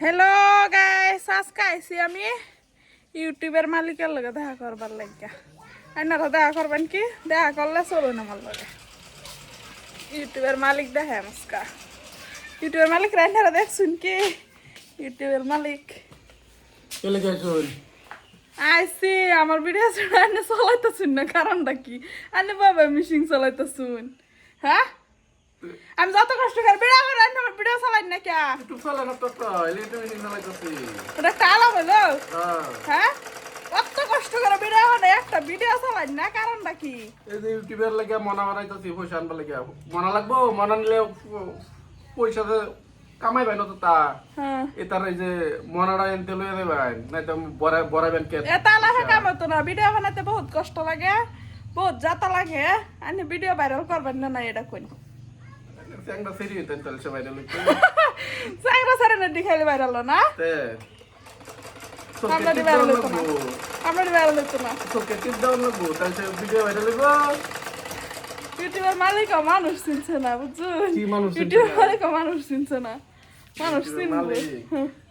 Hello guys, আজকে আইসি আমি ইউটিউবের মালিকের লগে দেখা করবার লাগিয়া। আপনারা দেখা করবেন কি? দেখা করলে চলুন আমার লগে। ইউটিউবের মালিক দেখে আজকা। ইউটিউবের মালিক রান্নারা দেখছুন কি? ইউটিউবের মালিক আইসি আমার ভিডিও আনে চলাইতেছুন না, কারণটা কি? আনে বাবা মিশিং চলাইতেছুন। হ্যাঁ, আমি যত কষ্ট করে ভিডিও করে আমার ভিডিও চালাই না কে? ইউটিউব চালা না তো ইলেকট্রিক মেশিন চালাইতাছি। ওটা টালা হলো। হ্যাঁ, হ্যাঁ, কত কষ্ট করে ভিডিও বানাই, একটা ভিডিও চালাই না, কারণটা কি? এই যে ইউটিউবের লাগি মনা বানাইতাছি, পয়সা আনবার লাগি মনা লাগবো। মনা নিলে পয়সা কামাই ভাই না তো তা। হ্যাঁ, এটার এই যে মনাটা এনতে লইয়া দেবেন, নাই তো বড়াইবেন কে? এটা লাহে কাম হতো না। ভিডিও বানাতে বহুত কষ্ট লাগে, বহুত যাতা লাগে। আমি ভিডিও ভাইরাল করবেন না, না এটা কই? চ্যাংড়া সেরি হইতেন তাহলে সবাই লইতে। সাইরা সাইরা না দেখাইলে ভাইরাল না। তে আমরা দি ভাইরাল হতো না, আমরা দি ভাইরাল হতো না। তোকে টিপ দাও লাগবো, তাহলে সে ভিডিও ভাইরাল হইব। ইউটিউবের মালিক মানুষ চিনছে না, বুঝছো? কি মানুষ চিনছে না? ইউটিউবের মালিক মানুষ চিনছে না, মানুষ ইউটিউবের চিনবে। মালিক।